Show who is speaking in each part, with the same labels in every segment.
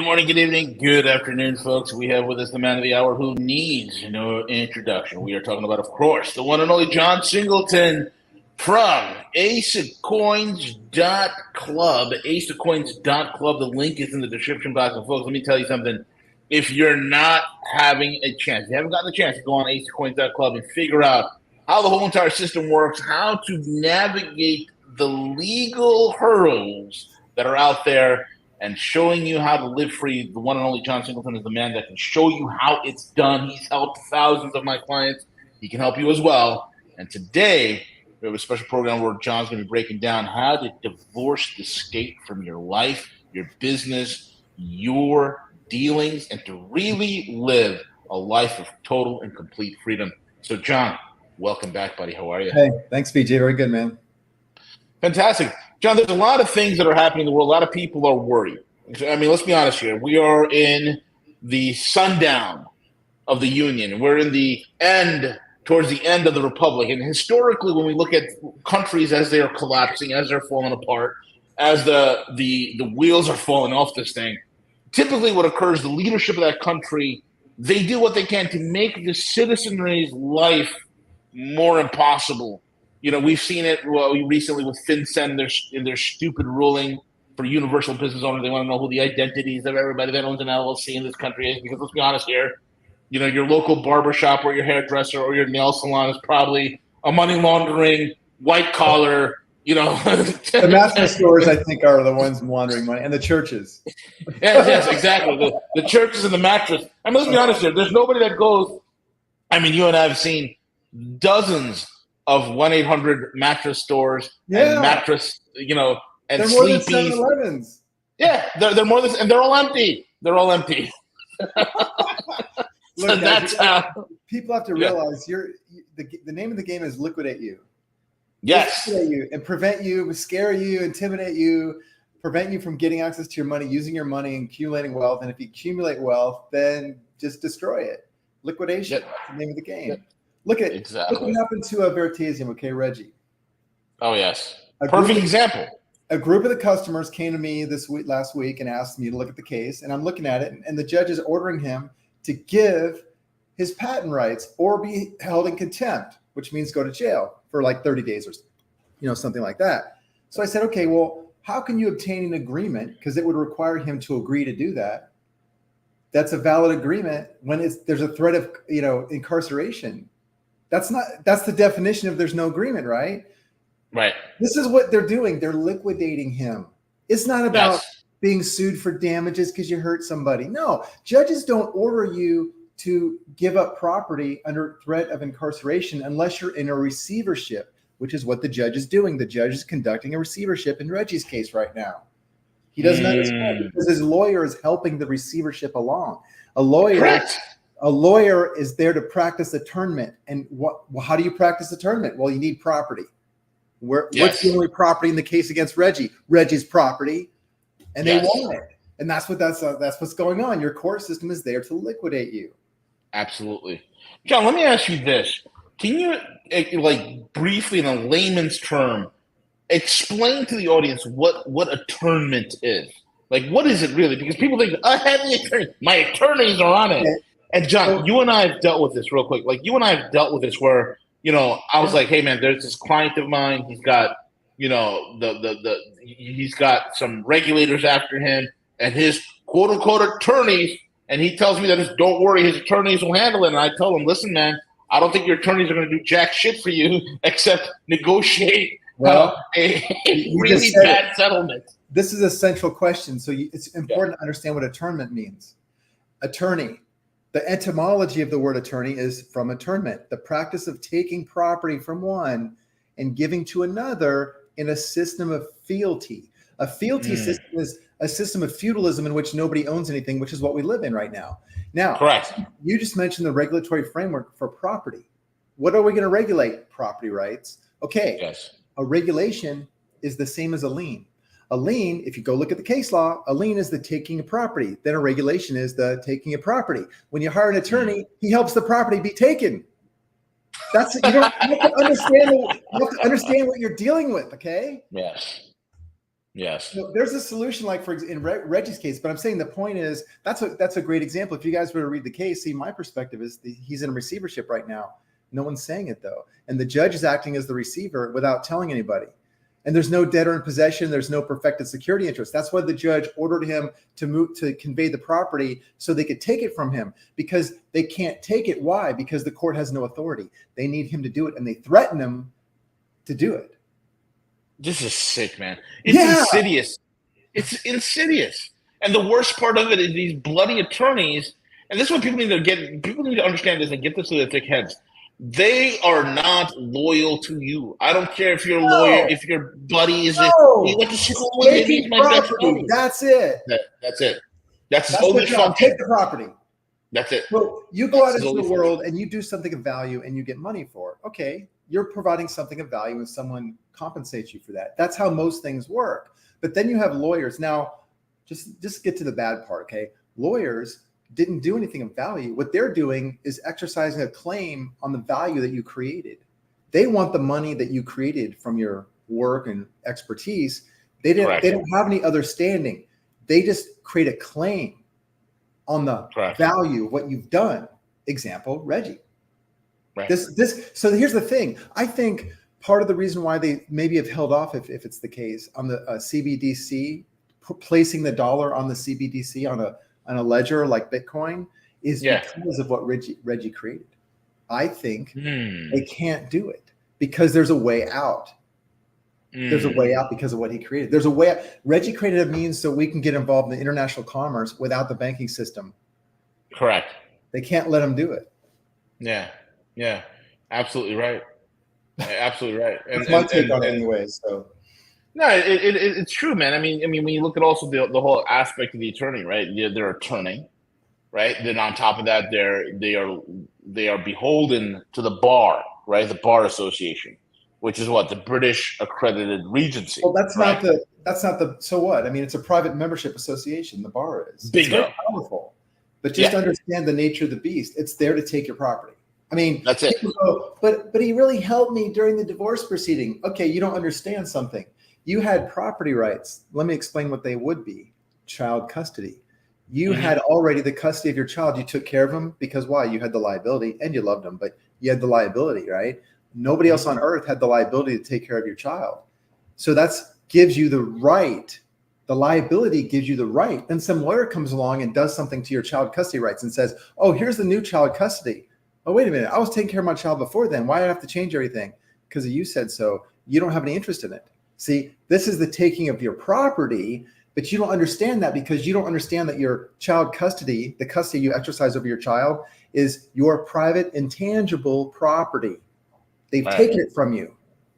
Speaker 1: morning, good evening, good afternoon, folks. We have with us the man of the hour who needs no introduction. We are talking about, of course, the one and only John Singleton from aceofcoins.club. Aceofcoins.club. The link is in the description box. And folks, let me tell you something. If you're not having a chance, you haven't gotten the chance to go on aceofcoins.club and figure out how the whole entire system works, how to navigate the legal hurdles that are out there, and showing you how to live free, the one and only John Singleton is the man that can show you how it's done. He's helped thousands of my clients. He can help you as well. And today, we have a special program where John's going to be breaking down how to divorce the state from your life, your business, your dealings, and to really live a life of total and complete freedom. So, John, welcome back, buddy. How are you?
Speaker 2: Hey, thanks, BJ. Very good, man.
Speaker 1: Fantastic. John, there's a lot of things that are happening in the world. A lot of people are worried. I mean, let's be honest here. We are in the sundown of the Union. We're in the end, towards the end of the Republic. And historically, when we look at countries as they are collapsing, as they're falling apart, as the wheels are falling off this thing, typically what occurs, the leadership of that country, they do what they can to make the citizenry's life more impossible. You know, we've seen it recently with FinCEN in their stupid ruling for universal business owners. They want to know who the identities of everybody that owns an LLC in this country is, because let's be honest here, you know, your local barbershop or your hairdresser or your nail salon is probably a money laundering, white collar, you know.
Speaker 2: The mattress stores, I think, are the ones laundering money, and the churches.
Speaker 1: Yes, exactly. The churches and the mattress. I mean, let's be honest here. There's nobody that goes, I mean, you and I have seen dozens of 1-800 mattress stores and mattress, you know, and
Speaker 2: they're more
Speaker 1: Sleepy's.
Speaker 2: than 7-Elevens.
Speaker 1: Yeah, they're more than, and they're all empty. They're all empty.
Speaker 2: Look,
Speaker 1: So that's how
Speaker 2: people have to realize the name of the game is liquidate you.
Speaker 1: Yes.
Speaker 2: Liquidate you and prevent you, scare you, intimidate you, prevent you from getting access to your money, using your money, and accumulating wealth. And if you accumulate wealth, then just destroy it. Liquidation. That's the name of the game.
Speaker 1: Yep.
Speaker 2: Look what happened to Veritasium, okay, Reggie?
Speaker 1: Oh, yes. Perfect example.
Speaker 2: A group of the customers came to me last week and asked me to look at the case, and I'm looking at it, and the judge is ordering him to give his patent rights or be held in contempt, which means go to jail for like 30 days or something like that. So I said, okay, well, how can you obtain an agreement? Because it would require him to agree to do that. That's a valid agreement when there's a threat of incarceration. That's the definition of there's no agreement, right?
Speaker 1: Right.
Speaker 2: This is what they're doing. They're liquidating him. It's not about being sued for damages because you hurt somebody. No, judges don't order you to give up property under threat of incarceration unless you're in a receivership, which is what the judge is doing. The judge is conducting a receivership in Reggie's case right now. He doesn't understand because his lawyer is helping the receivership along. A lawyer is there to practice attornment. And how do you practice attornment? Well, you need property. What's the only property in the case against Reggie? Reggie's property, and they want it. And that's what's going on. Your court system is there to liquidate you.
Speaker 1: Absolutely. John, let me ask you this. Can you, briefly in a layman's term, explain to the audience what attornment is? Like, what is it really? Because people think, I have the attorney. My attorneys are on it. Okay. And John, you and I have dealt with this real quick. Like, you and I have dealt with this where, I was like, hey man, there's this client of mine. He's got, he's got some regulators after him and his quote unquote attorneys. And he tells me that don't worry, his attorneys will handle it. And I tell him, listen, man, I don't think your attorneys are going to do jack shit for you except negotiate a really bad settlement.
Speaker 2: This is a central question. So it's important to understand what attornment means. Attorney. The etymology of the word attorney is from attornment, the practice of taking property from one and giving to another in a system of fealty. A fealty system is a system of feudalism in which nobody owns anything, which is what we live in right now. Now,
Speaker 1: correct.
Speaker 2: You just mentioned the regulatory framework for property. What are we going to regulate? Property rights. Okay.
Speaker 1: Yes.
Speaker 2: A regulation is the same as a lien. A lien, if you go look at the case law, a lien is the taking of property. Then a regulation is the taking of property. When you hire an attorney, he helps the property be taken. You have to understand. You have to understand what you're dealing with. Okay.
Speaker 1: Yes. Yes.
Speaker 2: So there's a solution, like in Reggie's case, but I'm saying the point is that's a great example. If you guys were to read the case, see, my perspective is he's in receivership right now. No one's saying it though, and the judge is acting as the receiver without telling anybody. And there's no debtor in possession. There's no perfected security interest. That's why the judge ordered him to convey the property so they could take it from him, because they can't take it. Why? Because the court has no authority. They need him to do it, and they threaten him to do it.
Speaker 1: This is sick, man. It's insidious. It's insidious. And the worst part of it is these bloody attorneys, and this is what people need to understand this and get this to their thick heads. They are not loyal to you. I don't care if you're a lawyer, if your buddy is he went to school with me, my best buddy.
Speaker 2: That's it.
Speaker 1: That's it. That's his
Speaker 2: only function. Take the property.
Speaker 1: That's it.
Speaker 2: Well, you go out into the world and you do something of value and you get money for it. Okay, you're providing something of value and someone compensates you for that. That's how most things work. But then you have lawyers. Now, just get to the bad part, okay? Lawyers didn't do anything of value. What they're doing is exercising a claim on the value that you created. They want the money that you created from your work and expertise. They don't have any other standing. They just create a claim on the value of what you've done. Example, Reggie.
Speaker 1: Right.
Speaker 2: So here's the thing. I think part of the reason why they maybe have held off, if it's the case, on the CBDC, placing the dollar on the CBDC on a ledger like Bitcoin, is because of what Reggie created. I think they can't do it because there's a way out. There's a way out because of what he created. There's a way out. Reggie created a means so we can get involved in international commerce without the banking system.
Speaker 1: Correct.
Speaker 2: They can't let him do it.
Speaker 1: Yeah, absolutely right. Absolutely right.
Speaker 2: That's my take on it anyway. So
Speaker 1: no, it's true, man. I mean, when you look at also the whole aspect of the attorney, right? They're attorney, right? Then on top of that, they are beholden to the bar, right? The Bar Association, which is what the British accredited regency.
Speaker 2: Well, that's not the. So what? I mean, it's a private membership association. The bar is. Bingo. It's very powerful, but just understand the nature of the beast. It's there to take your property. I mean,
Speaker 1: that's it.
Speaker 2: Go, but he really helped me during the divorce proceeding. Okay, you don't understand something. You had property rights. Let me explain what they would be. Child custody. You had already the custody of your child. You took care of him because why? You had the liability and you loved him, but you had the liability, right? Nobody else on earth had the liability to take care of your child. So gives you the right. The liability gives you the right. Then some lawyer comes along and does something to your child custody rights and says, oh, here's the new child custody. Oh, wait a minute. I was taking care of my child before then. Why do I have to change everything? Because you said so. You don't have any interest in it. See, this is the taking of your property, but you don't understand that because you don't understand that your child custody, the custody you exercise over your child, is your private intangible property. They've taken it from you.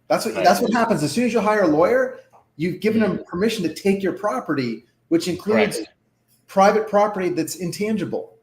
Speaker 2: That's what happens. As soon as you hire a lawyer, you've given them permission to take your property, which includes private property that's intangible.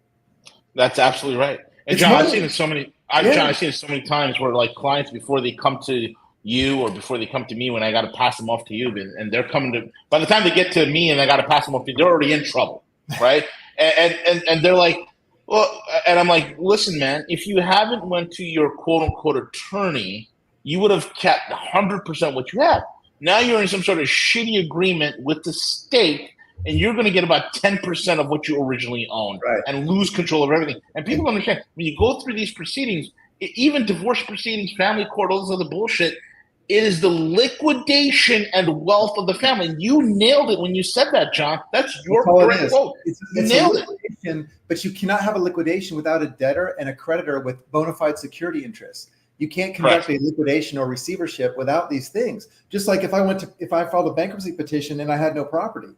Speaker 1: That's absolutely right. And John, I've seen it so many. I've seen it so many times where like clients before they come to you or before they come to me when I got to pass them off to you, and they're coming to. By the time they get to me and I got to pass them off to you, they're already in trouble, right? and they're like, well, and I'm like, listen, man, if you haven't went to your quote unquote attorney, you would have kept 100% what you have. Now you're in some sort of shitty agreement with the state. And you're going to get about 10% of what you originally owned and lose control of everything. And people understand when you go through these proceedings, even divorce proceedings, family court, all this other bullshit, it is the liquidation and wealth of the family. And you nailed it when you said that, John. That's your great quote.
Speaker 2: It's nailed it. But you cannot have a liquidation without a debtor and a creditor with bona fide security interests. You can't conduct a liquidation or receivership without these things. Just like if I filed a bankruptcy petition and I had no property.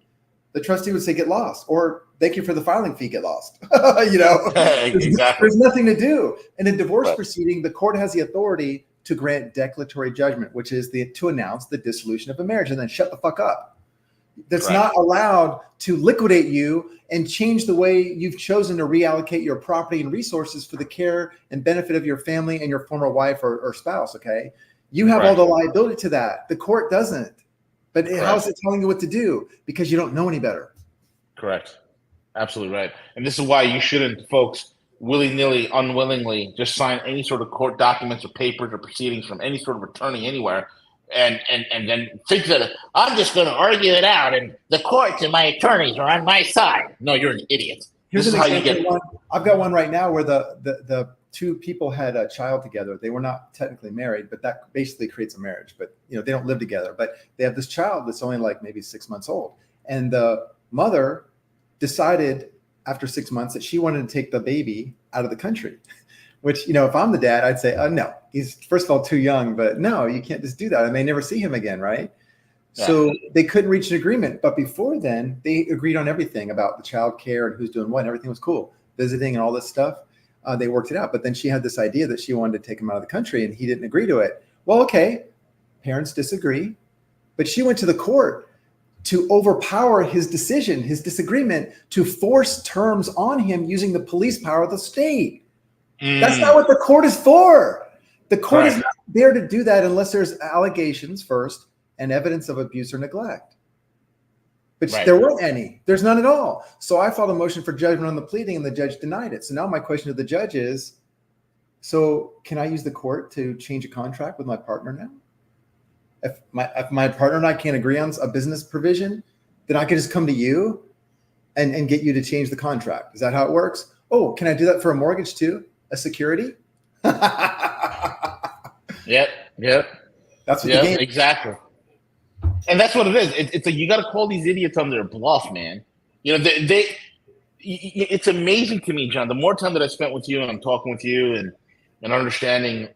Speaker 2: The trustee would say, get lost, or thank you for the filing fee, get lost.
Speaker 1: Exactly.
Speaker 2: There's nothing to do. In a divorce proceeding, the court has the authority to grant declaratory judgment, which is to announce the dissolution of a marriage and then shut the fuck up. That's not allowed to liquidate you and change the way you've chosen to reallocate your property and resources for the care and benefit of your family and your former wife or spouse, okay? You have all the liability to that. The court doesn't. But how is it telling you what to do? Because you don't know any better.
Speaker 1: Correct. Absolutely right. And this is why you shouldn't, folks, willy-nilly, unwillingly just sign any sort of court documents or papers or proceedings from any sort of attorney anywhere and then think that I'm just going to argue it out, and the courts and my attorneys are on my side. No, you're an idiot.
Speaker 2: Here's
Speaker 1: This is
Speaker 2: an
Speaker 1: how you
Speaker 2: example.
Speaker 1: get.
Speaker 2: I've got one right now where the two people had a child together. They were not technically married, but that basically creates a marriage. But they don't live together. But they have this child that's only like maybe 6 months old, and the mother decided after 6 months that she wanted to take the baby out of the country. Which, if I'm the dad, I'd say, no, he's first of all too young, but no, you can't just do that. I may never see him again, right? Yeah. So they couldn't reach an agreement. But before then, they agreed on everything about the child care and who's doing what, and everything was cool. Visiting and all this stuff, they worked it out. But then she had this idea that she wanted to take him out of the country, and he didn't agree to it. Well, okay, parents disagree. But she went to the court to overpower his decision, his disagreement, to force terms on him using the police power of the state. That's not what the court is for. The court is not there to do that unless there's allegations first and evidence of abuse or neglect. But there weren't any. There's none at all. So I filed a motion for judgment on the pleading, and the judge denied it. So now my question to the judge is, so can I use the court to change a contract with my partner now? If my partner and I can't agree on a business provision, then I can just come to you and get you to change the contract. Is that how it works? Oh, can I do that for a mortgage too? A security?
Speaker 1: Yep.
Speaker 2: That's what the game.
Speaker 1: Exactly. And that's what it is. It's like you got to call these idiots on their bluff, man. It's amazing to me, John. The more time that I spent with you and I'm talking with you and understanding,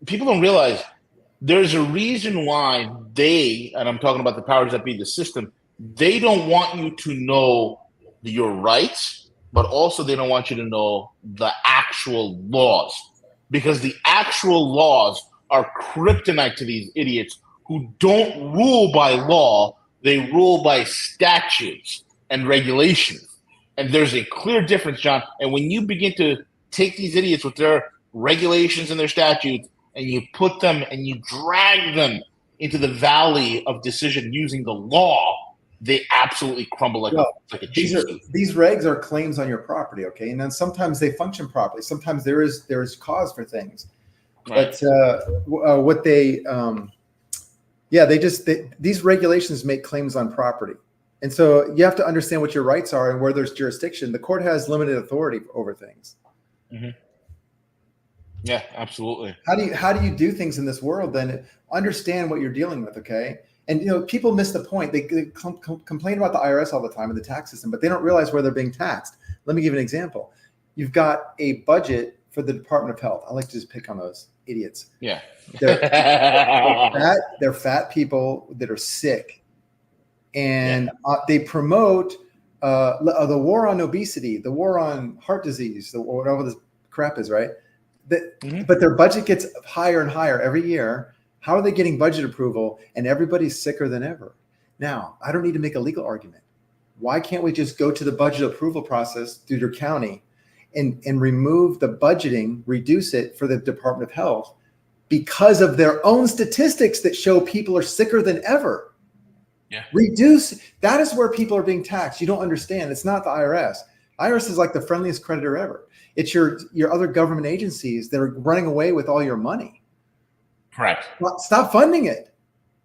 Speaker 1: people don't realize there's a reason why and I'm talking about the powers that be, the system, they don't want you to know your rights, but also they don't want you to know the actual laws, because the actual laws are kryptonite to these idiots who don't rule by law. They rule by statutes and regulations. And there's a clear difference, John. And when you begin to take these idiots with their regulations and their statutes and you put them and you drag them into the valley of decision using the law, they absolutely crumble like a cheese.
Speaker 2: These regs are claims on your property, okay? And then sometimes they function properly. Sometimes there is cause for things. Right. But what these regulations make claims on property. And so you have to understand what your rights are and where there's jurisdiction. The court has limited authority over things.
Speaker 1: Mm-hmm. Yeah, absolutely.
Speaker 2: How do you do things in this world? Then understand what you're dealing with, okay? And people miss the point. They complain about the IRS all the time and the tax system, but they don't realize where they're being taxed. Let me give you an example. You've got a budget for the Department of Health. I like to just pick on those idiots.
Speaker 1: Yeah.
Speaker 2: They're fat people that are sick. And they promote the war on obesity, the war on heart disease, whatever this crap is, right? But their budget gets higher and higher every year. How are they getting budget approval and everybody's sicker than ever? Now, I don't need to make a legal argument. Why can't we just go to the budget approval process through your county and remove the budgeting, reduce it for the Department of Health because of their own statistics that show people are sicker than ever?
Speaker 1: Yeah.
Speaker 2: Reduce. That is where people are being taxed. You don't understand. It's not the IRS. IRS is like the friendliest creditor ever. It's your other government agencies that are running away with all your money.
Speaker 1: Correct.
Speaker 2: Stop funding it.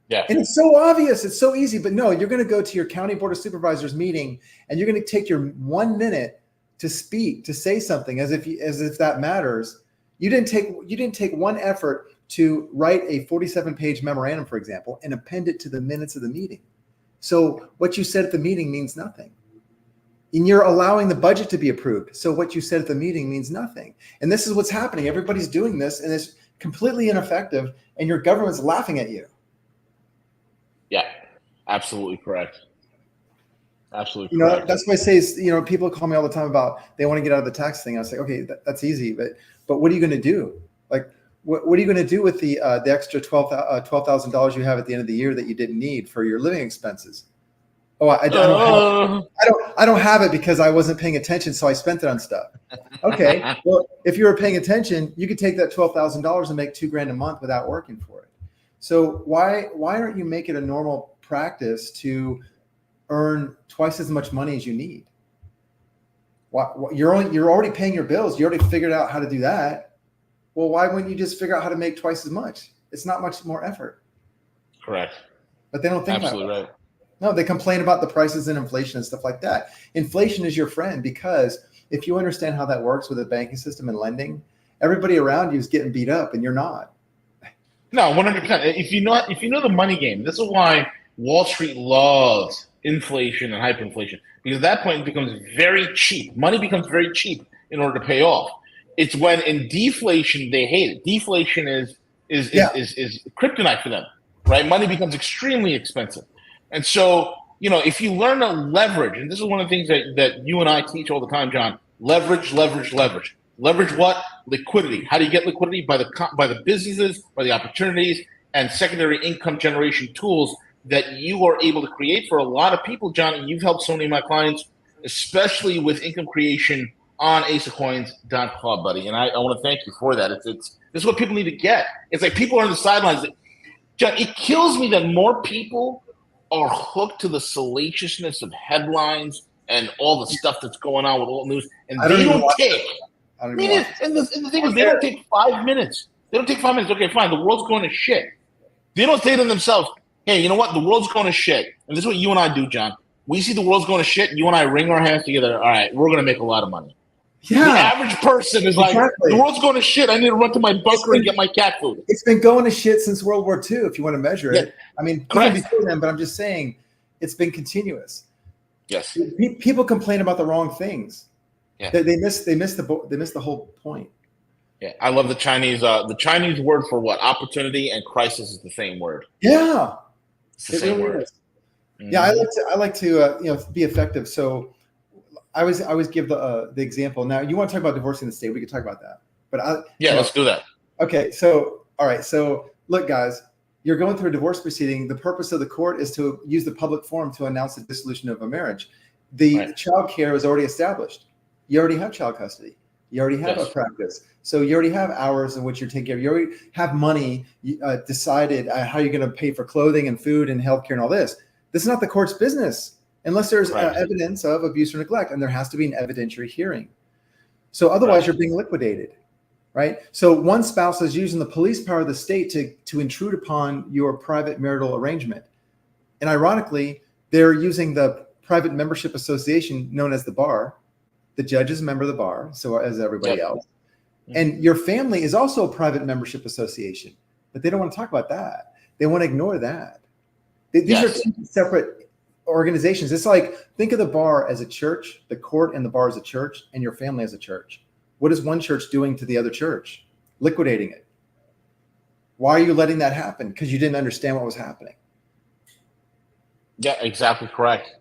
Speaker 1: Yeah.
Speaker 2: And it's so obvious. It's so easy. But no, you're going to go to your county board of supervisors meeting and you're going to take your 1 minute to speak, to say something as if that matters. You didn't take one effort to write a 47-page memorandum, for example, and append it to the minutes of the meeting. So what you said at the meeting means nothing. And you're allowing the budget to be approved. So what you said at the meeting means nothing. And this is what's happening. Everybody's doing this, and it's completely ineffective, and your government's laughing at you.
Speaker 1: Yeah, absolutely correct. Absolutely correct.
Speaker 2: That's why I say, people call me all the time about they want to get out of the tax thing. I say, okay, that's easy, but what are you going to do? Like, what are you going to do with the extra $12,000 you have at the end of the year that you didn't need for your living expenses? Oh, I don't have it because I wasn't paying attention, so I spent it on stuff. Okay, well, if you were paying attention, you could take that $12,000 and make $2,000 a month without working for it. So why aren't you making a normal practice to earn twice as much money as you need? You're already paying your bills. You already figured out how to do that. Well, why wouldn't you just figure out how to make twice as much? It's not much more effort.
Speaker 1: Correct.
Speaker 2: But they don't think
Speaker 1: Absolutely
Speaker 2: that way.
Speaker 1: right.
Speaker 2: No, they complain about the prices and inflation and stuff like that. Inflation is your friend, because if you understand how that works with the banking system and lending, everybody around you is getting beat up and you're not.
Speaker 1: No, 100%. If you know the money game, this is why Wall Street loves inflation and hyperinflation, because at that point it becomes very cheap. Money becomes very cheap in order to pay off. It's when in deflation they hate it. Deflation is kryptonite for them, right? Money becomes extremely expensive, and so if you learn to leverage, and this is one of the things that you and I teach all the time, John. Leverage, leverage, leverage. Leverage what? Liquidity. How do you get liquidity? By the businesses, by the opportunities, and secondary income generation tools that you are able to create for a lot of people, John. And you've helped so many of my clients, especially with income creation on aceofcoins.club, buddy. And I want to thank you for that. This is what people need to get. It's like people are on the sidelines. John, it kills me that more people are hooked to the salaciousness of headlines and all the stuff that's going on with all the news, and they don't take. And the thing is, they don't take 5 minutes. They don't take 5 minutes. Okay, fine. The world's going to shit. They don't say to themselves, hey, you know what? The world's going to shit. And this is what you and I do, John. We see the world's going to shit, and you and I wring our hands together. All right, we're going to make a lot of money. Yeah. The average person is like, the world's going to shit. I need to run to my bunker and get my cat food.
Speaker 2: It's been going to shit since World War II, if you want to measure it. I mean, even before then, but I'm just saying it's been continuous.
Speaker 1: Yes.
Speaker 2: People complain about the wrong things.
Speaker 1: Yeah.
Speaker 2: They miss the whole point.
Speaker 1: Yeah, I love the Chinese word for what? Opportunity and crisis is the same word.
Speaker 2: Yeah,
Speaker 1: it's the same word.
Speaker 2: Mm-hmm. Yeah, I like to be effective. So I always give the example. Now you want to talk about divorcing the state? We could talk about that. But
Speaker 1: let's do that.
Speaker 2: Okay, so all right, so look, guys. You're going through a divorce proceeding. The purpose of the court is to use the public forum to announce the dissolution of a marriage. The child care is already established. You already have child custody. You already have a practice. So you already have hours in which you're taking care of. You already have money decided how you're going to pay for clothing and food and healthcare and all this. This is not the court's business unless there's evidence of abuse or neglect, and there has to be an evidentiary hearing. So otherwise, you're being liquidated. Right. So one spouse is using the police power of the state to intrude upon your private marital arrangement. And ironically, they're using the private membership association known as the bar. The judge is a member of the bar, so as everybody else. And your family is also a private membership association, but they don't want to talk about that. They want to ignore that. These are two separate organizations. It's like, think of the bar as a church, the court and the bar as a church, and your family as a church. What is one church doing to the other church? Liquidating it. Why are you letting that happen? Because you didn't understand what was happening.
Speaker 1: Yeah, exactly correct.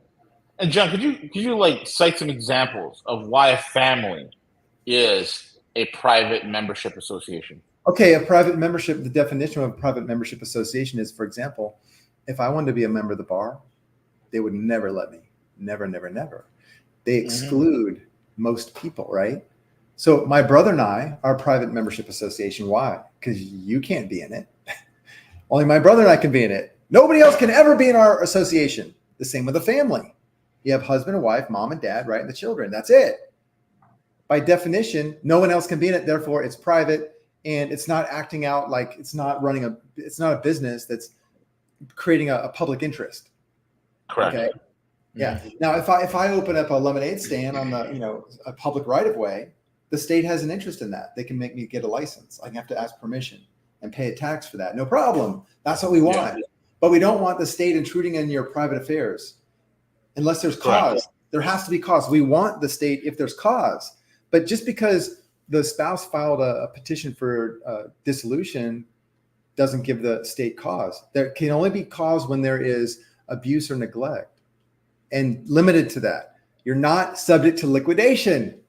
Speaker 1: And John, could you like cite some examples of why a family is a private membership association?
Speaker 2: Okay, a private membership, the definition of a private membership association is, for example, if I wanted to be a member of the bar, they would never let me. Never, never, never. They exclude most people, right? So my brother and I are a private membership association. Why? Because you can't be in it. Only my brother and I can be in it. Nobody else can ever be in our association. The same with a family. You have husband and wife, mom and dad, right? And the children. That's it. By definition, no one else can be in it. Therefore, it's private, and it's not acting out like it's not a business that's creating a public interest.
Speaker 1: Correct.
Speaker 2: Okay. Yeah. Now, if I open up a lemonade stand on a public right of way, the state has an interest in that. They can make me get a license. I have to ask permission and pay a tax for that. No problem. That's what we want. Yeah. But we don't want the state intruding in your private affairs unless there's cause. Correct. There has to be cause. We want the state if there's cause. But just because the spouse filed a petition for dissolution doesn't give the state cause. There can only be cause when there is abuse or neglect, and limited to that. You're not subject to liquidation.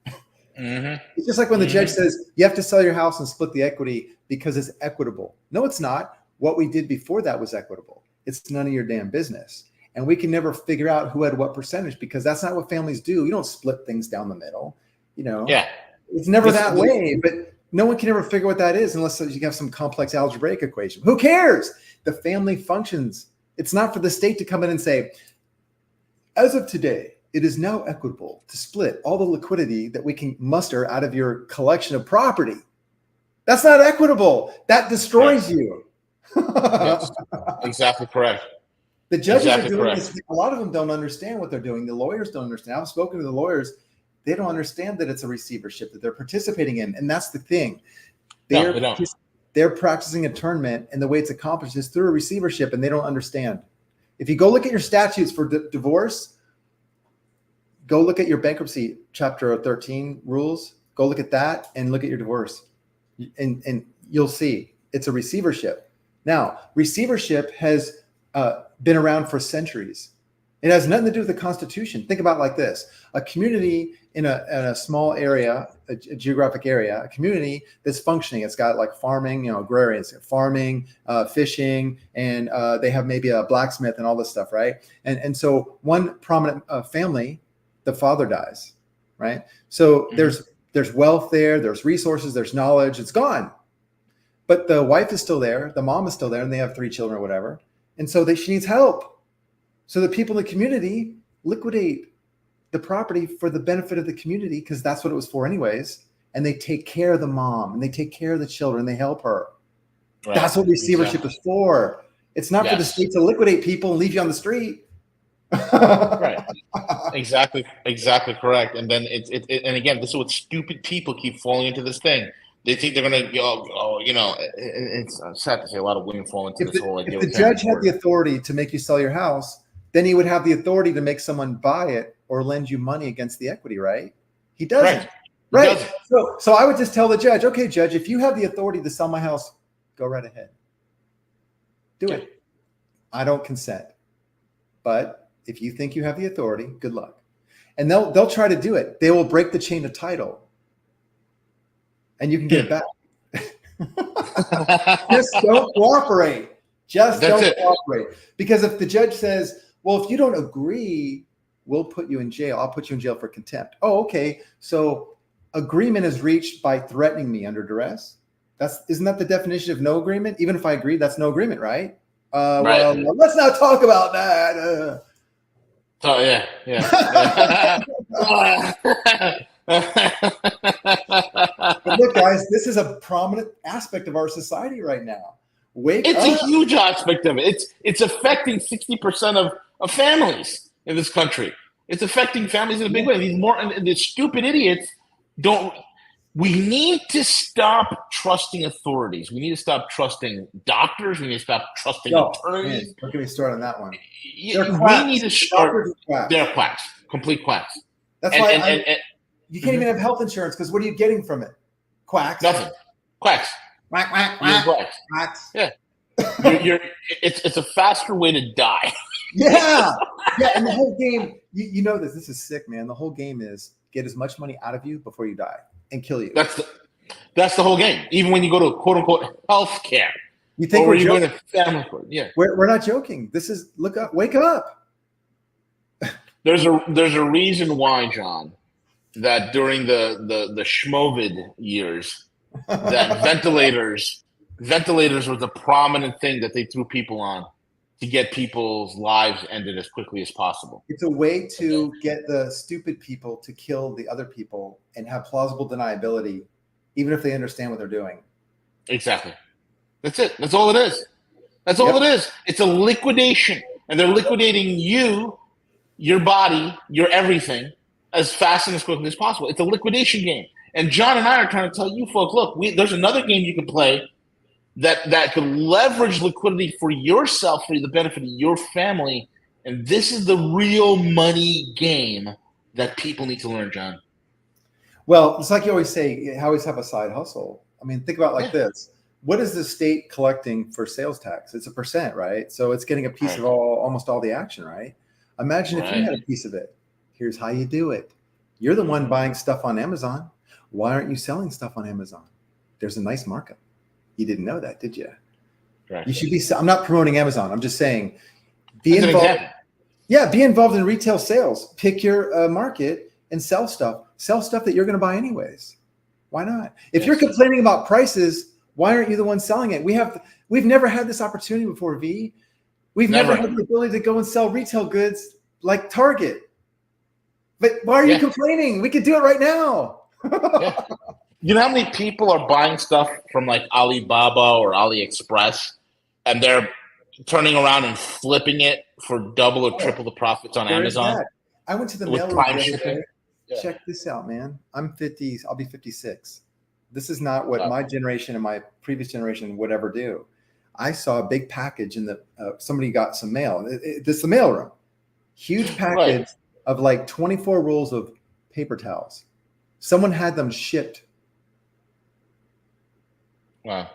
Speaker 2: It's just like when the judge says you have to sell your house and split the equity because it's equitable. No, it's not. What we did before that was equitable. It's none of your damn business. And we can never figure out who had what percentage, because that's not what families do. You don't split things down the middle. It's never that way. But no one can ever figure what that is unless you have some complex algebraic equation. Who cares? The family functions. It's not for the state to come in and say, as of today, it is now equitable to split all the liquidity that we can muster out of your collection of property. That's not equitable. That destroys you.
Speaker 1: Yes, exactly correct.
Speaker 2: The judges
Speaker 1: Exactly
Speaker 2: are doing
Speaker 1: correct.
Speaker 2: this. A lot of them don't understand what they're doing. The lawyers don't understand. I've spoken to the lawyers. They don't understand that it's a receivership that they're participating in. And that's the thing.
Speaker 1: No, they don't.
Speaker 2: They're practicing attornment, and the way it's accomplished is through a receivership, and they don't understand. If you go look at your statutes for divorce, go look at your bankruptcy chapter 13 rules, go look at that and look at your divorce. And you'll see it's a receivership. Now, receivership has been around for centuries. It has nothing to do with the Constitution. Think about it like this. A community in a small area, a geographic area, a community that's functioning. It's got like farming, agrarians, farming, fishing, and they have maybe a blacksmith and all this stuff, right? And so one prominent family, the father dies, right? So there's wealth there, there's resources, there's knowledge, it's gone. But the wife is still there, the mom is still there, and they have 3 children or whatever. And so she needs help. So the people in the community liquidate the property for the benefit of the community, because that's what it was for anyways. And they take care of the mom and they take care of the children. They help her. Right. That's what receivership is for. It's not for the state to liquidate people and leave you on the street.
Speaker 1: Right. Exactly correct. And then and again, this is what stupid people keep falling into this thing. They think they're going to, it's sad to say a lot of women fall into this whole idea.
Speaker 2: If the judge had the authority to make you sell your house, then he would have the authority to make someone buy it or lend you money against the equity, right? He doesn't. Right. He doesn't. So I would just tell the judge, okay, judge, if you have the authority to sell my house, go right ahead. Do it. I don't consent. But if you think you have the authority, good luck. And they'll try to do it. They will break the chain of title. And you can get it back. Just don't cooperate. Don't cooperate. Because if the judge says, well, if you don't agree, we'll put you in jail. I'll put you in jail for contempt. Oh, okay. So agreement is reached by threatening me under duress. Isn't that the definition of no agreement? Even if I agree, that's no agreement, right? Right. Well, let's not talk about that.
Speaker 1: Oh, yeah.
Speaker 2: But look, guys, this is a prominent aspect of our society right now.
Speaker 1: It's a huge aspect of it. It's affecting 60% of families in this country. It's affecting families in a big way. These stupid idiots don't. We need to stop trusting authorities. We need to stop trusting doctors. We need to stop trusting attorneys.
Speaker 2: Don't get me started on that one.
Speaker 1: We need to start. They're quacks, complete quacks.
Speaker 2: That's why you can't even have health insurance, because what are you getting from it? Quacks.
Speaker 1: Nothing. Quacks.
Speaker 2: Quack, quack, quack. Quacks.
Speaker 1: Yeah. It's a faster way to die.
Speaker 2: Yeah. And the whole game, you know this. This is sick, man. The whole game is get as much money out of you before you die and kill you.
Speaker 1: That's the whole game. Even when you go to quote unquote health care.
Speaker 2: You think we're joking?
Speaker 1: Going to family court. Yeah.
Speaker 2: We're not joking. This is wake up.
Speaker 1: There's a reason why, John, that during the Schmovid years, that ventilators were the prominent thing that they threw people on to get people's lives ended as quickly as possible.
Speaker 2: It's a way to get the stupid people to kill the other people and have plausible deniability, even if they understand what they're doing.
Speaker 1: Exactly. That's it. That's all it is. That's all it is. It's a liquidation, and they're liquidating you, your body, your everything, as fast and as quickly as possible. It's a liquidation game. And John and I are trying to tell you folks, look, there's another game you can play that could leverage liquidity for yourself, for the benefit of your family. And this is the real money game that people need to learn, John.
Speaker 2: Well, it's like you always say, you always have a side hustle. I mean, think about it like this. What is the state collecting for sales tax? It's a %, right? So it's getting a piece of almost all the action, right? Imagine if you had a piece of it. Here's how you do it. You're the one buying stuff on Amazon. Why aren't you selling stuff on Amazon? There's a nice markup. You didn't know that, did you? Right. You should be. I'm not promoting Amazon. I'm just saying, be involved. Yeah, be involved in retail sales. Pick your market and sell stuff. Sell stuff that you're going to buy anyways. Why not? If you're complaining about prices, why aren't you the one selling it? We've never had this opportunity before, V. We've never had the ability to go and sell retail goods like Target. But why are you complaining? We could do it right now.
Speaker 1: You know how many people are buying stuff from like Alibaba or AliExpress and they're turning around and flipping it for double or triple the profits on
Speaker 2: There is
Speaker 1: Amazon
Speaker 2: that. I went to the
Speaker 1: with
Speaker 2: mailroom
Speaker 1: Prime
Speaker 2: the other
Speaker 1: shipping.
Speaker 2: day.
Speaker 1: Yeah.
Speaker 2: Check this out, man. I'm 50. I'll be 56. This is not what
Speaker 1: Wow.
Speaker 2: my generation and my previous generation would ever do. I saw a big package in the somebody got some mail. This is the mailroom. Huge package of like 24 rolls of paper towels. Someone had them shipped.
Speaker 1: Wow.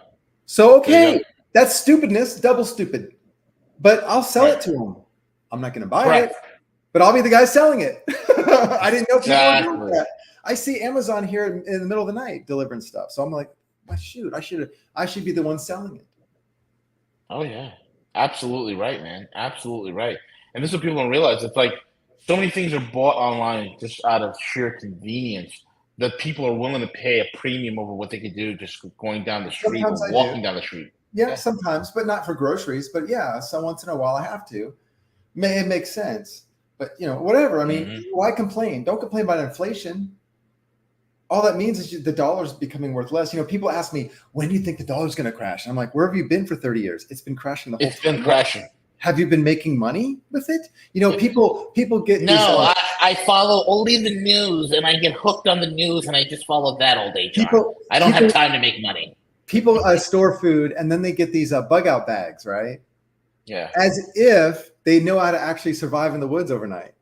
Speaker 2: So okay, that's stupidness, double stupid. But I'll sell it to them. I'm not going to buy it, but I'll be the guy selling it. I didn't know people were doing that. I see Amazon here in the middle of the night delivering stuff. So I'm like, well, shoot, I should be the one selling it.
Speaker 1: Oh yeah, absolutely right, man. Absolutely right. And this is what people don't realize. It's like so many things are bought online just out of sheer convenience that people are willing to pay a premium over what they could do just going down the street or walking down the street.
Speaker 2: Yeah, sometimes, but not for groceries. But yeah, so once in a while I have to. It makes sense. But whatever. I mean, why complain? Don't complain about inflation. All that means is the dollar's becoming worth less. People ask me, when do you think the dollar's going to crash? And I'm like, where have you been for 30 years? It's been crashing the whole time.
Speaker 1: It's been crashing.
Speaker 2: Have you been making money with it? People get
Speaker 1: no. I follow only the news, and I get hooked on the news, and I just follow that all day, John. I don't have time to make money.
Speaker 2: People store food, and then they get these bug out bags, right?
Speaker 1: Yeah.
Speaker 2: As if they know how to actually survive in the woods overnight.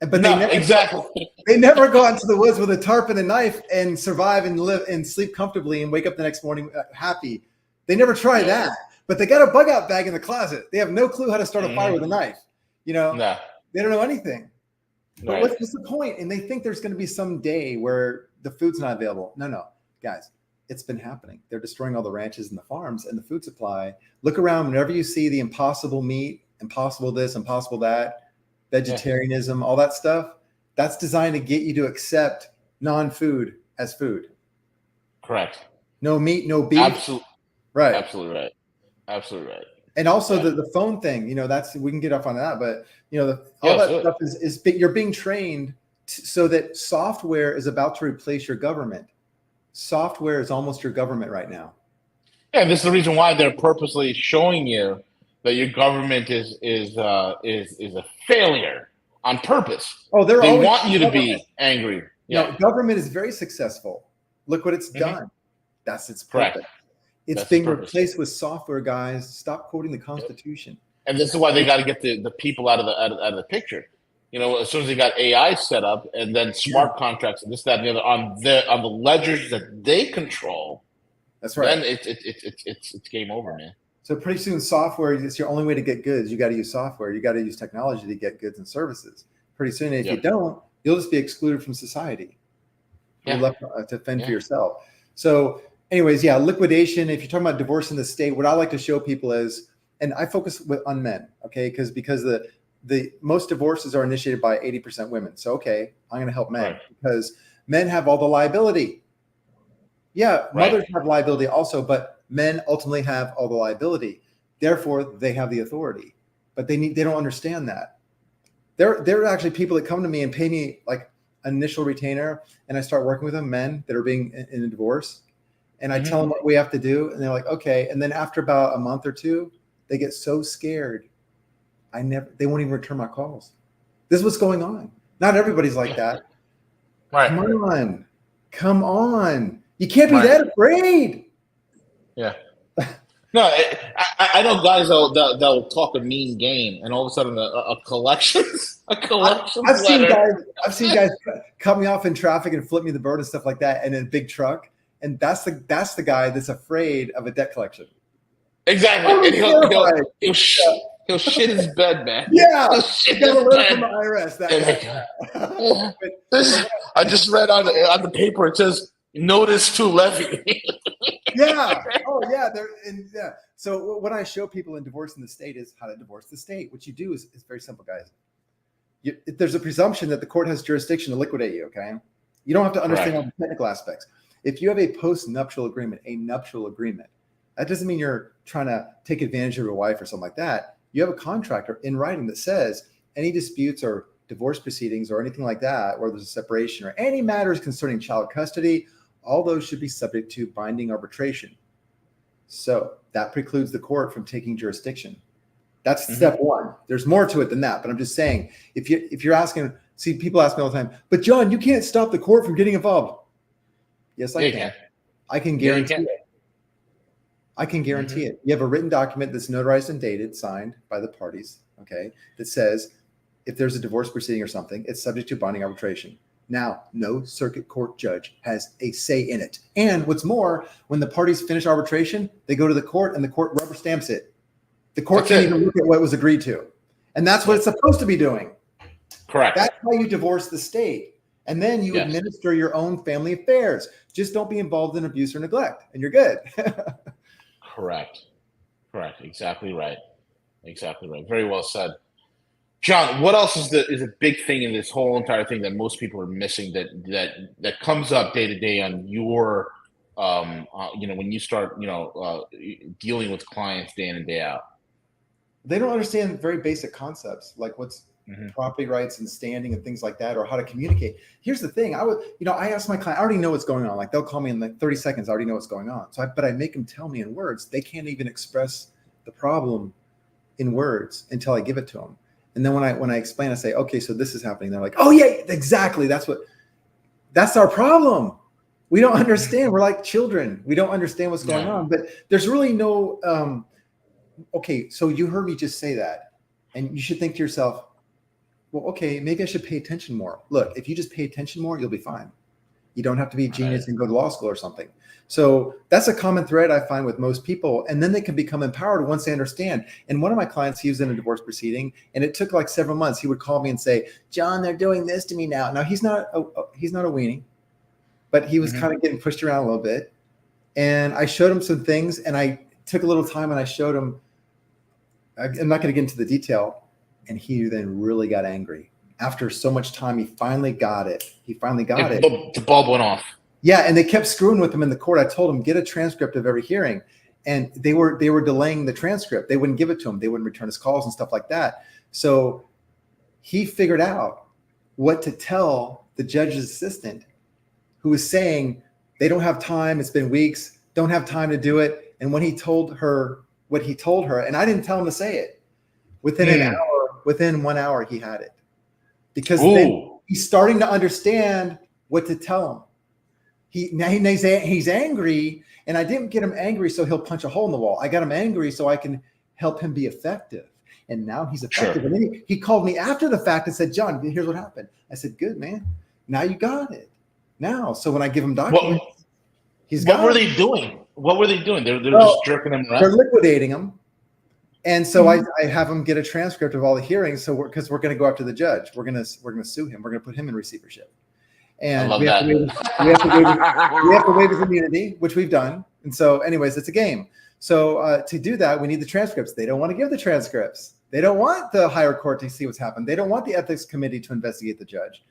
Speaker 2: But they never go out into the woods with a tarp and a knife and survive and live and sleep comfortably and wake up the next morning happy. They never try that. But they got a bug out bag in the closet. They have no clue how to start a fire with a knife. They don't know anything. But what's the point? And they think there's going to be some day where the food's not available. No, guys, it's been happening. They're destroying all the ranches and the farms and the food supply. Look around whenever you see the impossible meat, impossible this, impossible that, vegetarianism, all that stuff. That's designed to get you to accept non-food as food.
Speaker 1: Correct.
Speaker 2: No meat, no beef.
Speaker 1: Absolutely.
Speaker 2: Right.
Speaker 1: Absolutely right. Absolutely right.
Speaker 2: And also the phone thing, that's we can get off on that, but all that stuff is you're being trained so that software is about to replace your government. Software is almost your government right now.
Speaker 1: Yeah, and this is the reason why they're purposely showing you that your government is a failure on purpose.
Speaker 2: Oh, they
Speaker 1: want you to be angry.
Speaker 2: Yeah, government is very successful. Look what it's done. That's its purpose.
Speaker 1: Correct.
Speaker 2: It's being replaced with software, guys. Stop quoting the Constitution.
Speaker 1: And this is why they got to get the people out of the picture. As soon as they got AI set up and then smart contracts and this, that, and the other on the ledgers that they control.
Speaker 2: That's right.
Speaker 1: Then it's game over, man.
Speaker 2: So pretty soon, software is your only way to get goods. You got to use software. You got to use technology to get goods and services. Pretty soon, if you don't, you'll just be excluded from society. You're left to fend for yourself. So anyways, liquidation. If you're talking about divorce in the state, what I like to show people is, and I focus on men, okay, because the most divorces are initiated by 80% women. So I'm going to help men because men have all the liability. Yeah, mothers have liability also, but men ultimately have all the liability. Therefore, they have the authority. But they don't understand that. There are actually people that come to me and pay me like an initial retainer, and I start working with them, men that are being in a divorce, and I tell them what we have to do, and they're like, okay. And then after about a month or two, they get so scared. They won't even return my calls. This is what's going on. Not everybody's like that.
Speaker 1: Right.
Speaker 2: Come on. You can't be that afraid.
Speaker 1: Yeah. No, I know guys that'll talk a mean game, and all of a sudden a collections letter.
Speaker 2: I've seen guys cut me off in traffic and flip me the bird and stuff like that, and in a big truck. And that's the guy that's afraid of a debt collection.
Speaker 1: Exactly. And he'll shit his bed, man.
Speaker 2: Yeah.
Speaker 1: He'll shit his bed. From
Speaker 2: the IRS.
Speaker 1: I just read on the paper. It says notice to levy.
Speaker 2: Yeah. Oh, yeah. So what I show people in divorcing the state is how to divorce the state. What you do is very simple, guys. There's a presumption that the court has jurisdiction to liquidate you. Okay. You don't have to understand all the technical aspects. If you have a post-nuptial agreement, that doesn't mean you're trying to take advantage of your wife or something like that. You have a contract in writing that says any disputes or divorce proceedings or anything like that, where there's a separation or any matters concerning child custody, all those should be subject to binding arbitration. So that precludes the court from taking jurisdiction. That's step one. There's more to it than that, but I'm just saying, if you're asking, see, people ask me all the time, but John, you can't stop the court from getting involved. Yes, I can. I can guarantee it. I can guarantee it. You have a written document that's notarized and dated, signed by the parties, okay, that says if there's a divorce proceeding or something, it's subject to binding arbitration. Now, no circuit court judge has a say in it. And what's more, when the parties finish arbitration, they go to the court and the court rubber stamps it. The court can't even look at what was agreed to. And that's what it's supposed to be doing.
Speaker 1: Correct.
Speaker 2: That's how you divorce the state. And then you administer your own family affairs. Just don't be involved in abuse or neglect, and you're good.
Speaker 1: Correct. Exactly right. Very well said. John, what else is a big thing in this whole entire thing that most people are missing that comes up day to day on your when you start dealing with clients day in and day out?
Speaker 2: They don't understand very basic concepts like what's property rights and standing and things like that, or how to communicate. Here's the thing. I ask my client, I already know what's going on. Like they'll call me in like 30 seconds. I already know what's going on. But I make them tell me in words. They can't even express the problem in words until I give it to them. And then when I explain, I say, okay, so this is happening. They're like, oh yeah, exactly. That's our problem. We don't understand. We're like children. We don't understand what's going on, but there's really no, okay, so you heard me just say that, and you should think to yourself, well, okay, maybe I should pay attention more. Look, if you just pay attention more, you'll be fine. You don't have to be a genius and go to law school or something. So that's a common thread I find with most people. And then they can become empowered once they understand. And one of my clients, he was in a divorce proceeding, and it took like several months. He would call me and say, John, they're doing this to me now. Now he's not a weenie, but he was kind of getting pushed around a little bit. And I showed him some things, and I took a little time and I showed him, I'm not going to get into the detail. And he then really got angry. After so much time, he finally got it.
Speaker 1: The bulb went off.
Speaker 2: Yeah, and they kept screwing with him in the court. I told him, get a transcript of every hearing. And they were delaying the transcript. They wouldn't give it to him. They wouldn't return his calls and stuff like that. So he figured out what to tell the judge's assistant, who was saying, they don't have time. It's been weeks. Don't have time to do it. And when he told her what he told her, and I didn't tell him to say it, within 1 hour, he had it. Because then he's starting to understand what to tell him. He's angry, and I didn't get him angry so he'll punch a hole in the wall. I got him angry so I can help him be effective. And now he's effective. Sure. And then he called me after the fact and said, John, here's what happened. I said, good, man. Now you got it. Now, so when I give him documents,
Speaker 1: What were they doing? They're just jerking him around.
Speaker 2: They're liquidating him. And so I have him get a transcript of all the hearings. So because we're going to go after the judge, we're going to sue him. We're going to put him in receivership. And we have to waive his immunity, which we've done. And so, anyways, it's a game. So to do that, we need the transcripts. They don't want to give the transcripts. They don't want the higher court to see what's happened. They don't want the ethics committee to investigate the judge.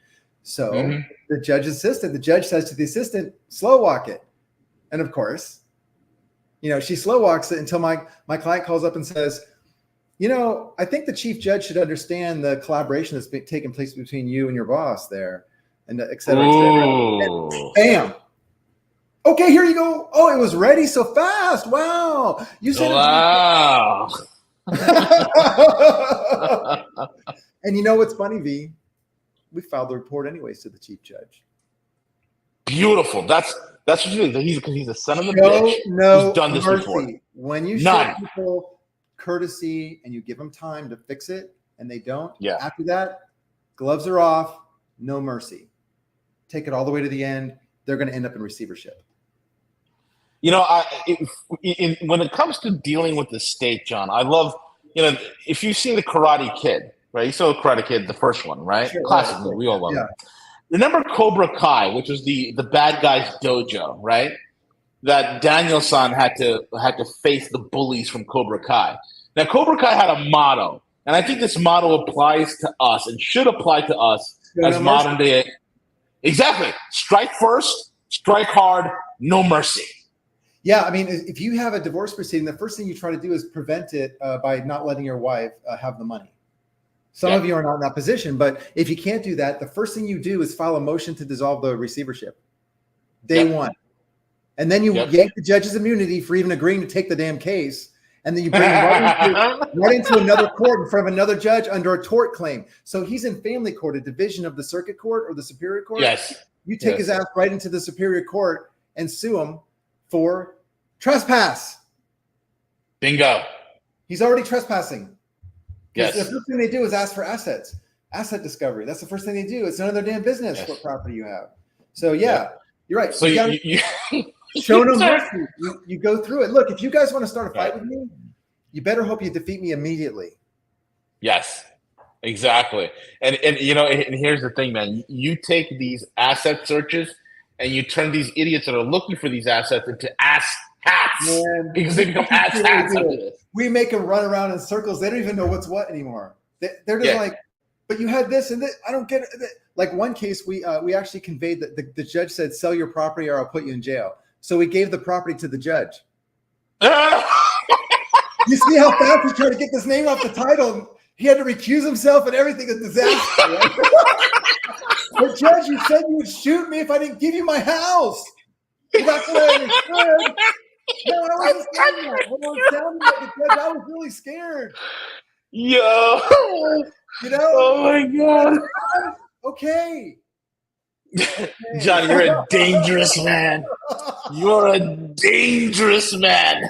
Speaker 2: So the judge says to the assistant, slow walk it. And of course, she slow walks it until my client calls up and says, I think the chief judge should understand the collaboration that's been taking place between you and your boss there, and et cetera, et cetera. And bam. Okay, here you go. Oh, it was ready so fast. Wow. You said
Speaker 1: wow.
Speaker 2: And you know what's funny, V? We filed the report anyways to the chief judge.
Speaker 1: Beautiful. That's what you do. He's a son of a bitch.
Speaker 2: Who's
Speaker 1: done this
Speaker 2: mercy.
Speaker 1: before.
Speaker 2: When you show people courtesy and you give them time to fix it, and they don't, after that, gloves are off. No mercy. Take it all the way to the end. They're going to end up in receivership.
Speaker 1: When it comes to dealing with the state, John, I love, if you've seen the Karate Kid, right? You saw the Karate Kid, the first one, right?
Speaker 2: Sure,
Speaker 1: classic movie. We all love it. Remember Cobra Kai, which was the bad guy's dojo, right? That Daniel-san had to face the bullies from Cobra Kai. Now, Cobra Kai had a motto, and I think this motto applies to us and should apply to us as modern day. Exactly. Strike first, strike hard, no mercy.
Speaker 2: Yeah, I mean, if you have a divorce proceeding, the first thing you try to do is prevent it by not letting your wife have the money. Some of you are not in that position, but if you can't do that, the first thing you do is file a motion to dissolve the receivership. Day one. And then you yank the judge's immunity for even agreeing to take the damn case. And then you bring him right into another court in front of another judge under a tort claim. So he's in family court, a division of the circuit court or the superior court.
Speaker 1: Yes.
Speaker 2: You take his ass right into the superior court and sue him for trespass.
Speaker 1: Bingo.
Speaker 2: He's already trespassing.
Speaker 1: Yes.
Speaker 2: The first thing they do is ask for asset discovery. That's the first thing they do. It's none of their damn business what property you have. So you're right.
Speaker 1: So you
Speaker 2: show no mercy. You go through it. Look, if you guys want to start a fight with me, you better hope you defeat me immediately.
Speaker 1: Yes, exactly. And here's the thing, man. You take these asset searches and you turn these idiots that are looking for these assets into ass hats. Man, because they become ass hats after this.
Speaker 2: We make them run around in circles. They don't even know what's what anymore. They're just like, but you had this and this. I don't get it. Like one case, we actually conveyed that the judge said, sell your property or I'll put you in jail. So we gave the property to the judge. You see how fast he's trying to get this name off the title? He had to recuse himself and everything. A disaster. Right? But judge, you said you would shoot me if I didn't give you my house. That's what I understood. No, I wasn't saying that. When I was telling you the judge, I was really scared.
Speaker 1: Yo.
Speaker 2: You know?
Speaker 1: Oh my God.
Speaker 2: Okay.
Speaker 1: John, you're a dangerous man. You're a dangerous man.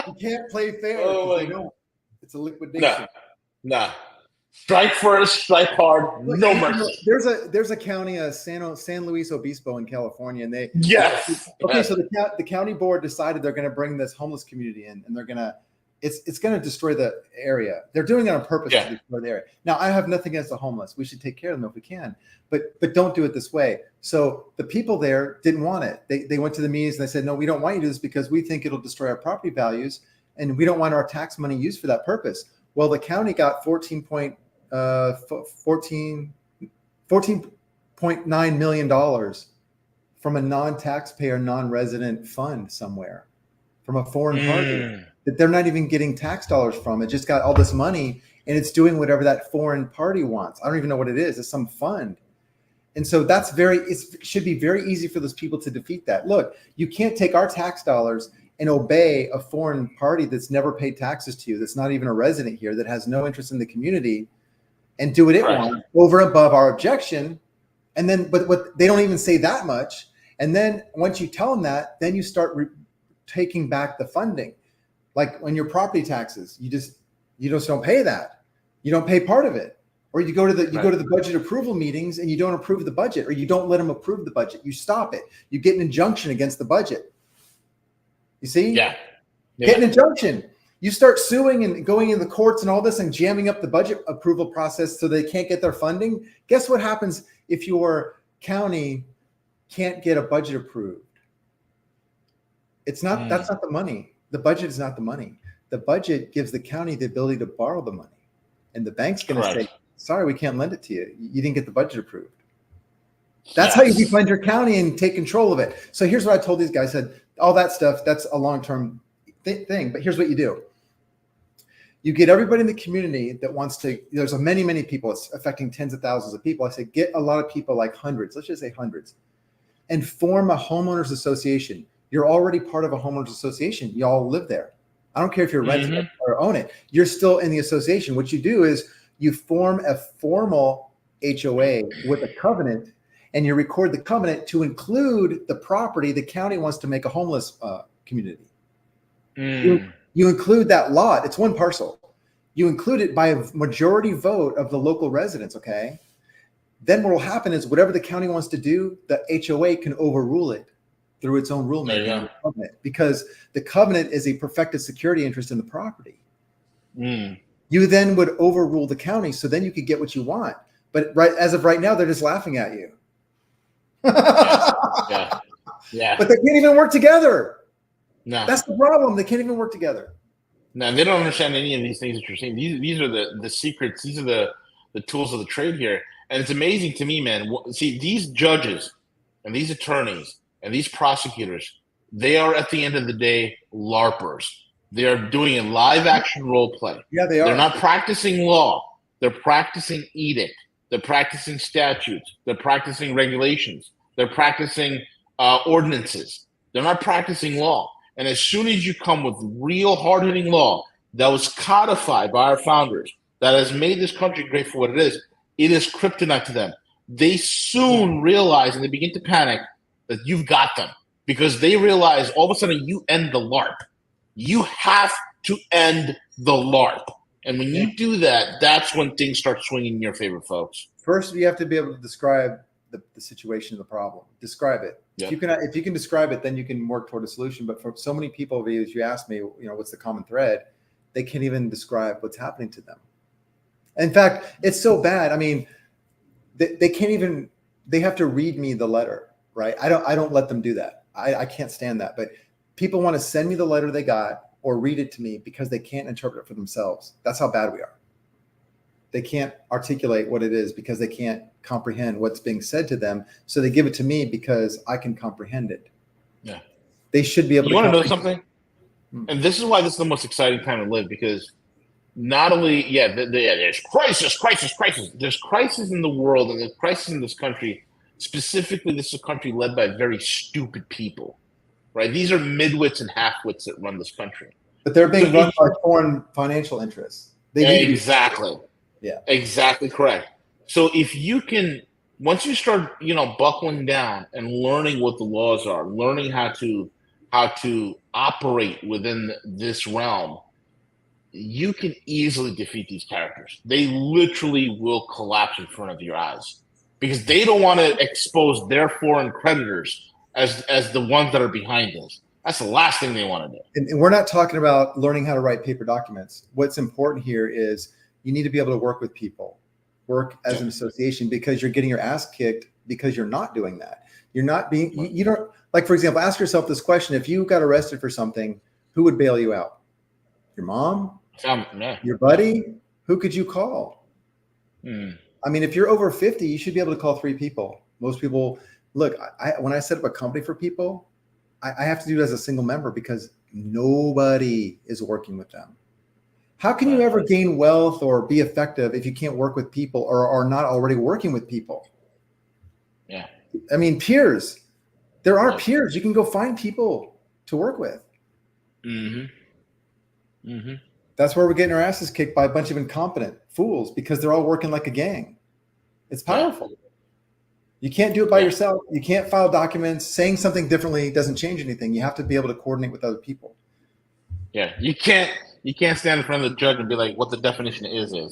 Speaker 2: You can't play fair. It's a liquidation.
Speaker 1: Nah. Strike first, strike hard, no mercy.
Speaker 2: There's a county, San Luis Obispo in California, and they So the county board decided they're going to bring this homeless community in, and they're going to it's going to destroy the area. They're doing it on purpose to destroy the area. Now, I have nothing against the homeless. We should take care of them if we can, but don't do it this way. So the people there didn't want it. They went to the meetings and they said, no, we don't want you to do this because we think it'll destroy our property values, and we don't want our tax money used for that purpose. Well, the county got $14.9 million from a non-taxpayer, non-resident fund somewhere, from a foreign party that they're not even getting tax dollars from. It just got all this money and it's doing whatever that foreign party wants. I don't even know what it is. It's some fund. And so it should be very easy for those people to defeat that. Look, you can't take our tax dollars and obey a foreign party that's never paid taxes to you, that's not even a resident here, that has no interest in the community, and do what it wants over and above our objection. And then, but what they don't even say that much. And then once you tell them that, then you start taking back the funding. Like on your property taxes, you just don't pay that. You don't pay part of it. Or you go to the budget approval meetings and you don't approve the budget, or you don't let them approve the budget. You stop it. You get an injunction against the budget. You see?
Speaker 1: Yeah.
Speaker 2: Get an injunction. You start suing and going in the courts and all this and jamming up the budget approval process so they can't get their funding. Guess what happens if your county can't get a budget approved? That's not the money. The budget is not the money. The budget gives the county the ability to borrow the money. And the bank's going to say, sorry, we can't lend it to you. You didn't get the budget approved. That's how you defund your county and take control of it. So here's what I told these guys. I said, all that stuff, that's a long-term thing. But here's what you do. You get everybody in the community that wants to, there's many, many people, it's affecting tens of thousands of people. I say, get a lot of people, like hundreds, let's just say hundreds, and form a homeowners association. You're already part of a homeowners association. You all live there. I don't care if you're renting it or own it. You're still in the association. What you do is you form a formal HOA with a covenant, and you record the covenant to include the property the county wants to make a homeless community. You include that lot. It's one parcel. You include it by a majority vote of the local residents, okay? Then what will happen is whatever the county wants to do, the HOA can overrule it through its own rulemaking, because the covenant is a perfected security interest in the property. You then would overrule the county, so then you could get what you want. But as of right now, they're just laughing at you.
Speaker 1: Yeah.
Speaker 2: But they can't even work together.
Speaker 1: No,
Speaker 2: that's the problem. They can't even work together.
Speaker 1: No, they don't understand any of these things that you're saying. These are the secrets. These are the tools of the trade here. And it's amazing to me, man. See, these judges and these attorneys and these prosecutors, they are at the end of the day LARPers. They are doing a live action role play.
Speaker 2: Yeah, they are.
Speaker 1: They're not practicing law. They're practicing edict. They're practicing statutes. They're practicing regulations. They're practicing ordinances. They're not practicing law. And as soon as you come with real hard-hitting law that was codified by our founders, that has made this country great for what it is kryptonite to them. They soon realize and they begin to panic that you've got them, because they realize all of a sudden you end the LARP. You have to end the LARP. And when you do that, that's when things start swinging in your favor, folks.
Speaker 2: First, you have to be able to describe the situation of the problem. Describe it.
Speaker 1: Yeah.
Speaker 2: If you can describe it, then you can work toward a solution. But for so many people, as you asked me, what's the common thread? They can't even describe what's happening to them. In fact, it's so bad. I mean, they can't even. They have to read me the letter, right? I don't let them do that. I can't stand that. But people want to send me the letter they got or read it to me because they can't interpret it for themselves. That's how bad we are. They can't articulate what it is because they can't comprehend what's being said to them. So they give it to me because I can comprehend it.
Speaker 1: Yeah.
Speaker 2: They should be able to.
Speaker 1: You want to know something? And this is why this is the most exciting time to live, because not only, there's crisis. There's crisis in the world and there's crisis in this country. Specifically, this is a country led by very stupid people, right? These are midwits and halfwits that run this country.
Speaker 2: But they're being run by foreign financial interests.
Speaker 1: Exactly.
Speaker 2: Yeah.
Speaker 1: Exactly correct. So if you can, once you start, buckling down and learning what the laws are, learning how to operate within this realm, you can easily defeat these characters. They literally will collapse in front of your eyes because they don't want to expose their foreign creditors as the ones that are behind this. That's the last thing they want to do.
Speaker 2: And we're not talking about learning how to write paper documents. What's important here is you need to be able to work with people, work as an association, because you're getting your ass kicked because you're not doing that. You're not being, you don't, like, for example, ask yourself this question. If you got arrested for something, who would bail you out? Your mom? Your buddy? Who could you call? I mean, if you're over 50, you should be able to call 3 people. Most people, look, when I set up a company for people, I have to do it as a single member because nobody is working with them. How can you ever gain wealth or be effective if you can't work with people or are not already working with people?
Speaker 1: Yeah.
Speaker 2: I mean, peers. There are peers. You can go find people to work with. That's where we're getting our asses kicked by a bunch of incompetent fools because they're all working like a gang. It's powerful. You can't do it by yourself. You can't file documents. Saying something differently doesn't change anything. You have to be able to coordinate with other people. You
Speaker 1: can't stand in front of the judge and be like, what the definition is. You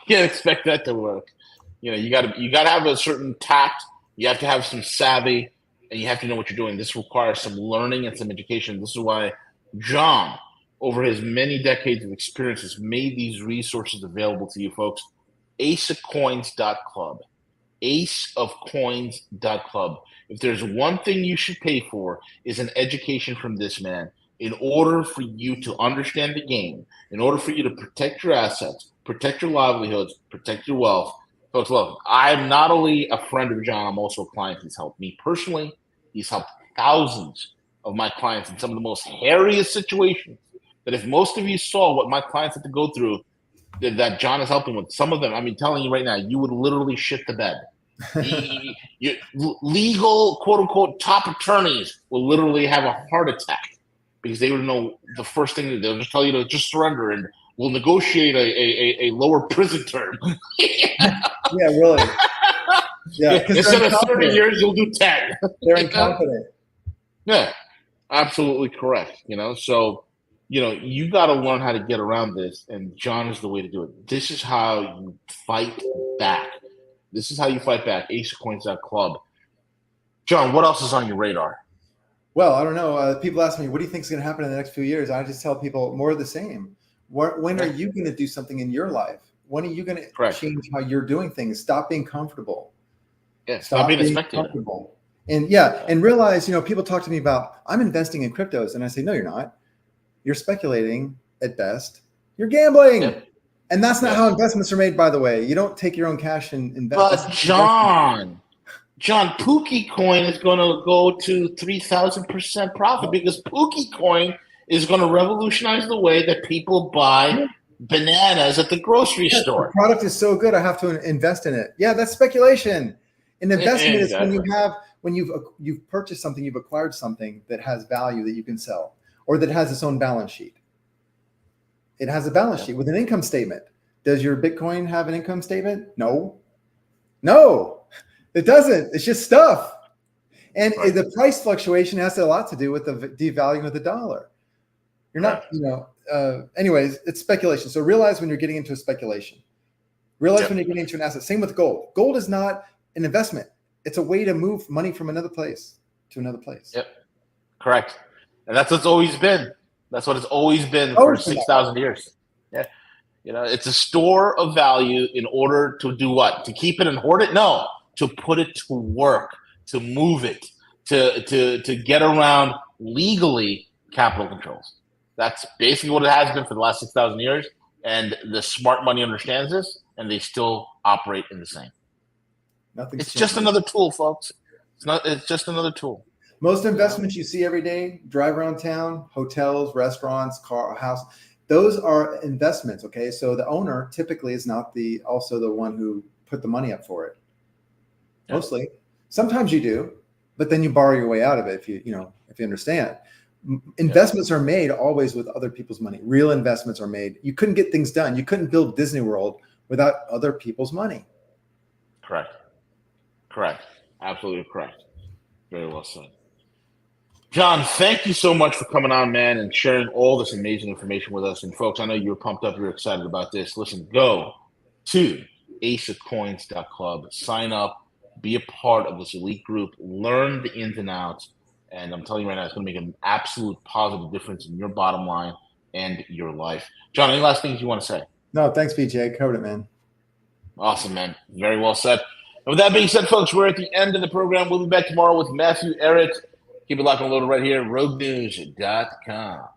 Speaker 1: can't expect that to work. You gotta have a certain tact. You have to have some savvy, and you have to know what you're doing. This requires some learning and some education. This is why John, over his many decades of experience, has made these resources available to you folks. aceofcoins.club. aceofcoins.club. If there's one thing you should pay for, is an education from this man in order for you to understand the game, in order for you to protect your assets, protect your livelihoods, protect your wealth. Folks, look, I'm not only a friend of John, I'm also a client. He's helped me personally. He's helped thousands of my clients in some of the most hairiest situations that if most of you saw what my clients had to go through that John is helping with, some of them, I mean, telling you right now, you would literally shit the bed. Legal, quote unquote, top attorneys will literally have a heart attack because they would know the first thing they'll just tell you to just surrender and we'll negotiate a lower prison term.
Speaker 2: Yeah, really. Yeah,
Speaker 1: instead of 30 years, you'll do 10.
Speaker 2: They're incompetent.
Speaker 1: Yeah, absolutely correct. So you got to learn how to get around this, and John is the way to do it. This is how you fight back. aceofcoins.club. John, what else is on your radar?
Speaker 2: Well, I don't know. People ask me, what do you think is going to happen in the next few years? I just tell people more of the same. When are you going to do something in your life? When are you going to change how you're doing things? Stop being comfortable.
Speaker 1: Yeah, stop being a spectator.
Speaker 2: And realize, people talk to me about, I'm investing in cryptos. And I say, no, you're not. You're speculating at best. You're gambling. Yeah. And that's not how investments are made, by the way. You don't take your own cash and invest.
Speaker 1: But John, Pookie Coin is going to go to 3,000% profit because Pookie Coin is going to revolutionize the way that people buy bananas at the grocery
Speaker 2: The
Speaker 1: store.
Speaker 2: product is so good, I have to invest in it. Yeah, that's speculation. An investment is when you've purchased something, you've acquired something that has value that you can sell, or that has its own balance sheet. It has a balance sheet with an income statement. Does your Bitcoin have an income statement? No, it doesn't. It's just stuff. And the price fluctuation has a lot to do with the devaluing of the dollar. You're not, anyways, it's speculation. So realize when you're getting into a speculation. Realize when you're getting into an asset. Same with gold. Gold is not an investment. It's a way to move money from another place to another place.
Speaker 1: Yep. Correct. And that's what it's always been. That's what it's always been for 6,000 years. Yeah. It's a store of value in order to do what? To keep it and hoard it? No. To put it to work, to move it, to get around legally capital controls. That's basically what it has been for the last 6,000 years. And the smart money understands this, and they still operate in the same. It's just another tool, folks. It's just another tool.
Speaker 2: Most investments you see every day, drive around town, hotels, restaurants, car, house, those are investments. Okay. So the owner typically is not also the one who put the money up for it. Mostly. Sometimes you do, but then you borrow your way out of it if you understand. Investments are made always with other people's money. Real investments are made. You couldn't get things done. You couldn't build Disney World without other people's money.
Speaker 1: Correct. Absolutely correct. Very well said. John, thank you so much for coming on, man, and sharing all this amazing information with us. And folks, I know you're pumped up. You're excited about this. Listen, go to aceofcoins.club, sign up, be a part of this elite group, learn the ins and outs. And I'm telling you right now, it's going to make an absolute positive difference in your bottom line and your life. John, any last things you want to say?
Speaker 2: No, thanks, BJ. Covered it, man.
Speaker 1: Awesome, man. Very well said. And with that being said, folks, we're at the end of the program. We'll be back tomorrow with Matthew Ehret. Keep it locked and loaded right here, roguenews.com.